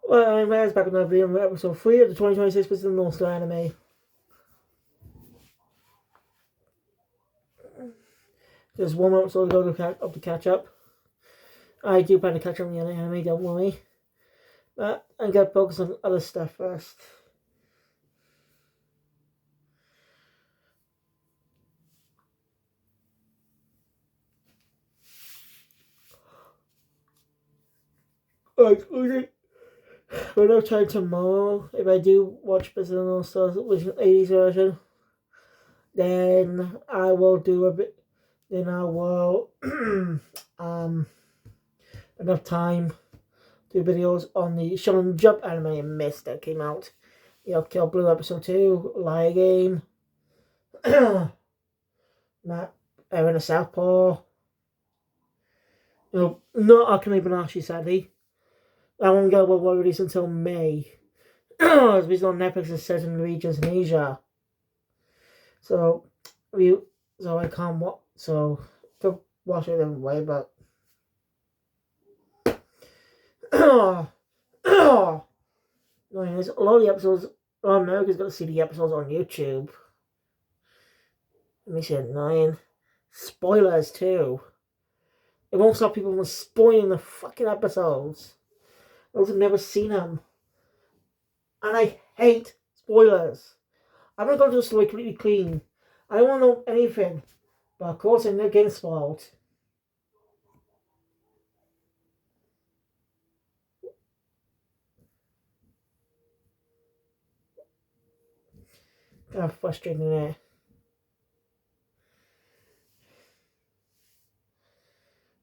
Well, anyway, it's back with another video, episode 3 of the 2026 Prison North Star anime. There's one more episode to go to catch up. I do plan to catch up on the other anime, don't worry. But I'm going to focus on other stuff first. Like, we're no time tomorrow. If I do watch Prison North Star, which is the 80s version, then I will do a bit. Then I will enough time to do videos on the Shonen Jump anime and Mist that came out. You know, Kill Blue episode 2, Lie Game, Matt Erin of Southpaw. You know, not Akane Banashi, sadly. That won't go well released until May. It's based on Netflix in certain regions in Asia. So I can't watch. So to watch it anyway, but no, there's a lot of the episodes. America's got to see the episodes on YouTube. Let me see, 9 spoilers too. It won't stop people from spoiling the fucking episodes. Those have never seen them, and I hate spoilers. I'm not going to do the story completely clean. I don't want to know anything, but of course I'm not getting spoiled. Kind of frustrating there.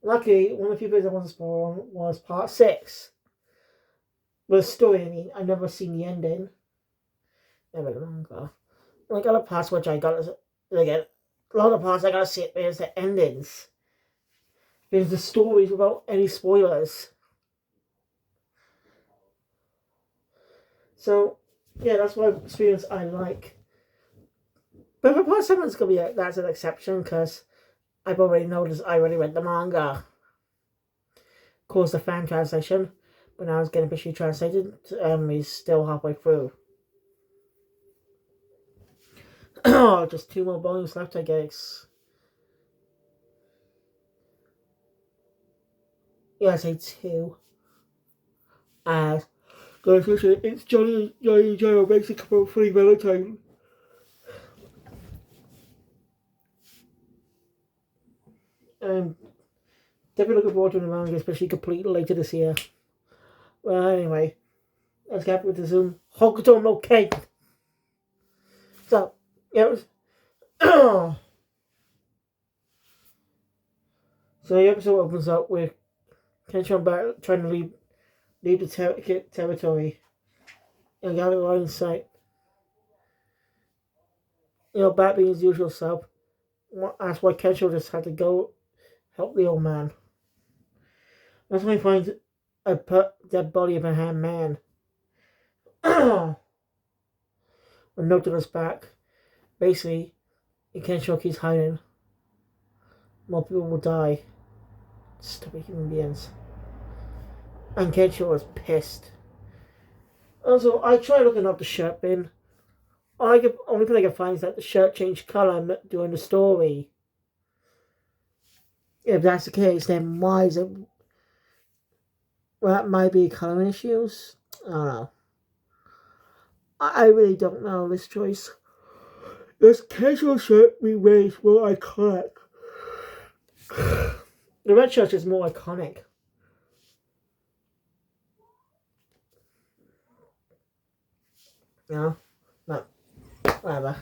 Luckily, one of the few things I wanted to spoil was part 6. The story, I mean, I've never seen the ending. Never the manga. Like other parts which I got, like a lot of parts I gotta see it there's the endings. There's the stories without any spoilers. So, yeah, that's one experience I like. But for part 7, it's gonna be that's an exception because I've already noticed I already read the manga. Of course, the fan translation, but now it's getting officially translated. He's still halfway through. Just 2 more volumes left, I guess. Yeah, I say 2. It's Johnny Joe makes a couple of free Valentine. Definitely looking forward to the manga, especially complete later this year. Well, anyway, let's get with the Zoom. Hokuto no Ken. So, yeah, so the episode opens up with Kenshin trying to leave the territory and gather line in sight. You know, Bat being his usual self. That's why Kenshin just had to go help the old man. That's when he finds a dead body of a hand man. A note to his back. Basically, he can't show he's hiding. More people will die. Stupid human beings. And Kenshiro was pissed. Also, I tried looking up the shirt bin. Only thing I can find is that the shirt changed colour during the story. If that's the case, then why is it? Well, that might be colour issues. I don't know. I really don't know this choice. This casual shirt remains more iconic. The red shirt is more iconic. No, no, whatever.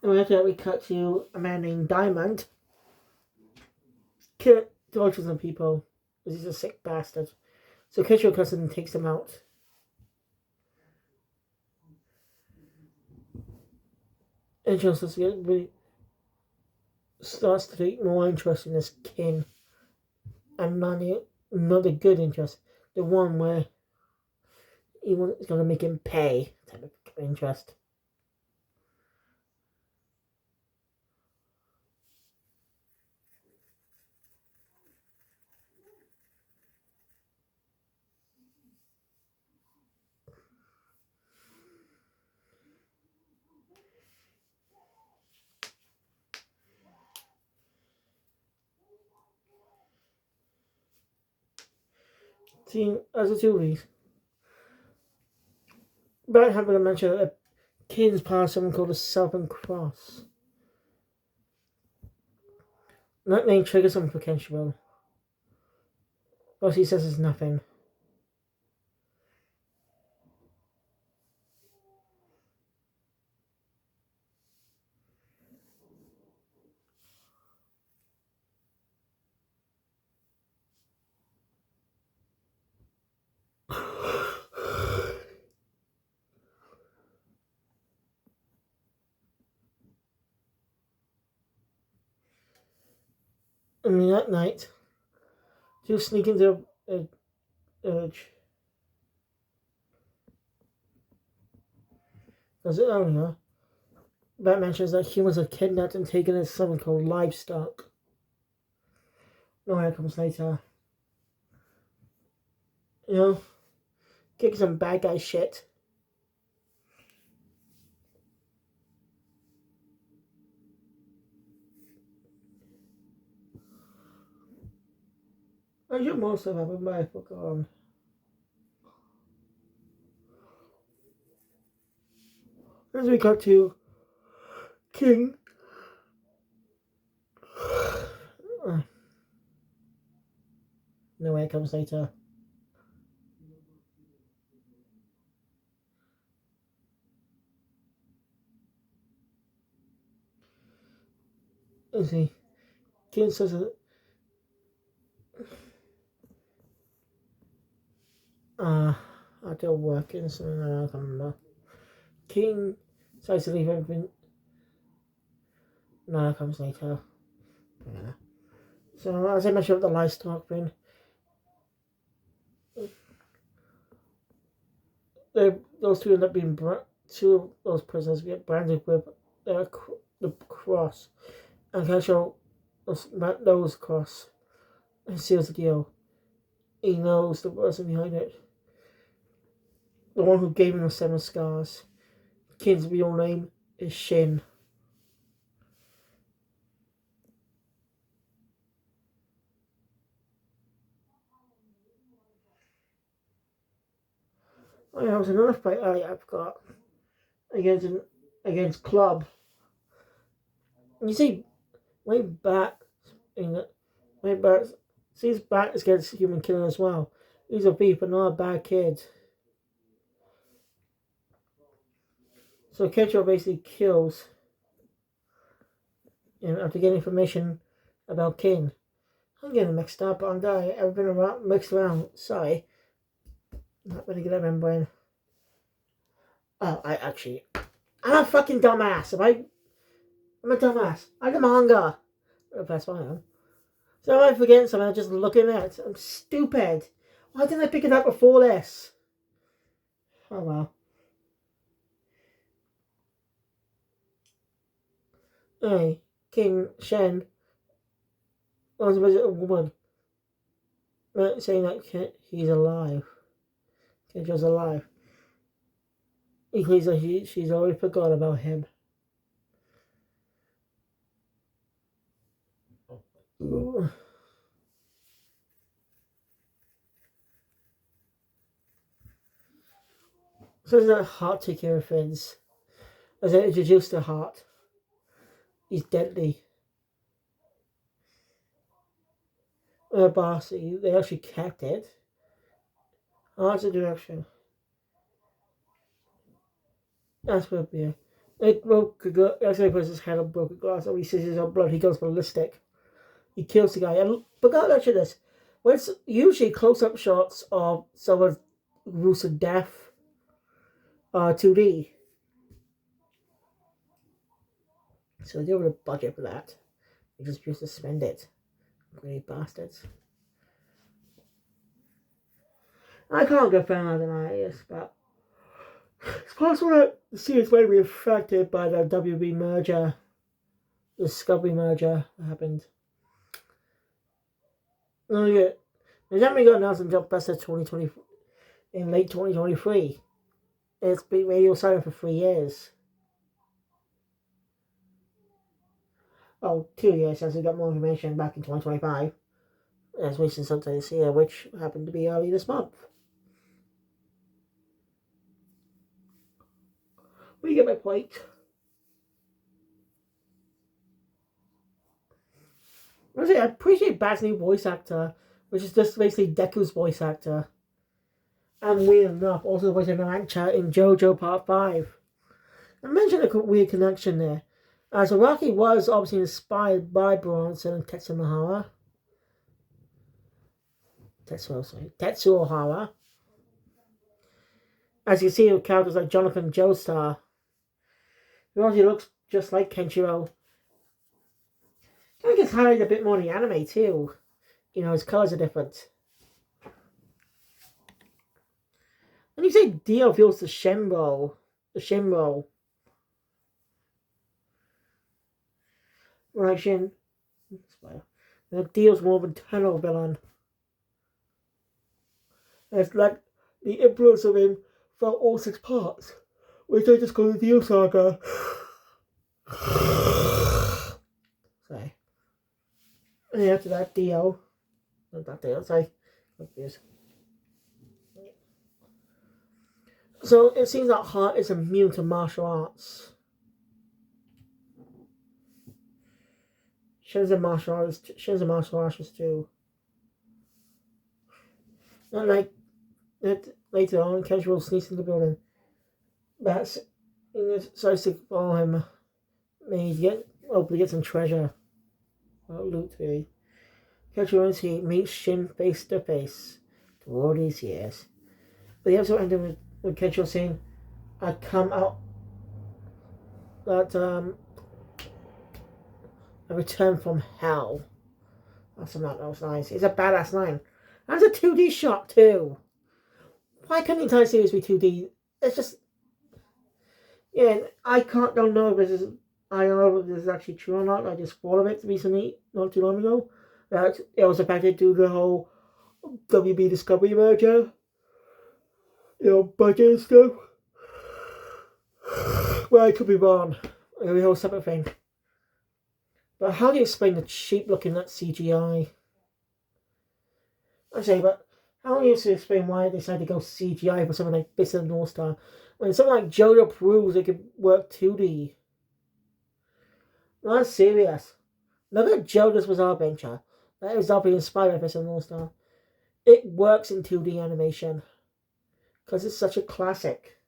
And after that, we cut to a man named Diamond. Tortures some people because he's a sick bastard. So Kishiro comes in and takes him out. And Joseph starts to take more interest in this kin. And not the good interest. The one where he's going to make him pay type of interest. Team as a 2 weeks. But having to mention that Kane's part of something called the Southern Cross. That name triggers something for Kenshiro. But he says it's nothing. I mean, that night, she was sneaking to a urge. As earlier, Bat mentions that humans are kidnapped and taken as something called livestock. No, that comes later. You know, kick some bad guy shit. I should most have happened, but I forgot. As we got to King. No way, it comes later. Let's see. King says that. I do work in something I can't remember. King decides to leave everything. No, that comes later. Yeah. So, as I mentioned, the livestock thing. Those two end up being two of those prisoners get branded with the cross, and Kershaw knows cross and seals the deal. He knows the person behind it, the one who gave him the 7 scars. Kid's real name is Shin. Oh yeah, there was another fight I've got against Club. And you see, way back in the way back, sees back against human killing as well. He's a thief, but not a bad kid. So Kershaw basically kills him after getting information about King. I'm getting mixed up. I'm dying. I've been mixed around. Sorry. Not really good at remembering. Oh, I'm a fucking dumbass. I'm a dumbass. I'm a manga. That's why I am. So if I forget something, I'm just looking at it. I'm stupid. Why didn't I pick it up before this? Oh well. Hey, King Shen was a woman saying that he's alive. Kenjo's alive. He claims that she's already forgot about him. Ooh. So the heart take care of things. As they introduce the heart, he's deadly. Bossy, they actually kept it. Arts of direction. That's what yeah. It broke actually puts his head on broken glass and he sees his own blood, he goes ballistic. He kills the guy. And forgot to mention this. When it's usually close up shots of someone's gruesome death 2D. So they don't have a budget for that. They just used to spend it. Great bastards. I can't go further than that, yes, but it's possible that the series may be affected by the WB merger, the Discovery merger that happened. Oh yeah, the Discovery got announced in Blockbuster 2020 in late 2023. It's been radio silent for 3 years. Oh, 2 years since we got more information back in 2025. as recent sometime this year, which happened to be early this month. But you get my point. I appreciate Bat's new voice actor, which is just basically Deku's voice actor. And weird enough, also the voice of Narancia in JoJo Part 5. I mentioned a weird connection there. So Rocky was obviously inspired by Bronson and Tetsuo Ohara. As you see with characters like Jonathan Joestar, who actually looks just like Kenshiro. I think it's highlighted a bit more in the anime too. You know, his colours are different. And you say Dio feels the Shinro. Right, Shin. Dio's more of an internal villain. It's like the influence of him felt all 6 parts, which I just call the Dio saga. Sorry. And after that, Dio. Not Dio, sorry. Confused. So it seems that Heart is immune to martial arts. Shin's a martial artist too. And like later on, Kenshiro sneaks into the building. That's starts to follow him. Hopefully get some treasure. Loot really. Kenshiro meets Shin face to face through all these years. But the episode ended with Kenshiro saying, "I come out that I returned from hell." That was nice. It's a badass line. That's a 2D shot too. Why couldn't the entire series be 2D? It's just, yeah. I don't know if this is actually true or not. I just thought of it recently, not too long ago. That it was the fact they do the whole WB Discovery merger, budget and stuff. Well, I could be wrong. It'll be a whole separate thing. But how do you explain the cheap looking that CGI? I say, but how do you explain why they decided to go CGI for something like Fist of the North Star? When something like JoJo proves it could work 2D. No, I'm serious. Look at JoJo's Bizarre Adventure. That is obviously inspired by Fist of the North Star. It works in 2D animation. Because it's such a classic.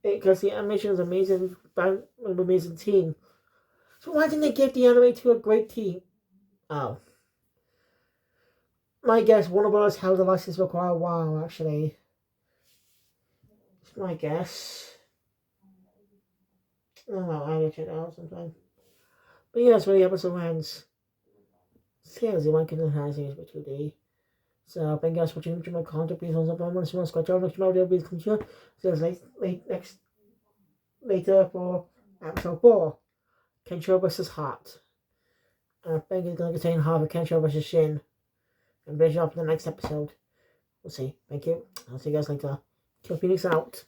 Because the animation is amazing, an amazing team. So why didn't they give the anime to a great team? Oh. My guess, Warner Bros. Held the license for quite a while, actually. It's my guess. I don't know, I'll check it out sometime. But yeah, that's where the episode ends. Seriously, why couldn't the series be 2D? So, thank you guys for watching my content. Please don't subscribe to my channel. Next video will be continued. So, later for episode 4. Kenshiro vs. Heart. And I think it's going to contain half of Kenshiro vs. Shin. And vision up in the next episode. We'll see. Thank you. I'll see you guys later. Kill Phoenix out.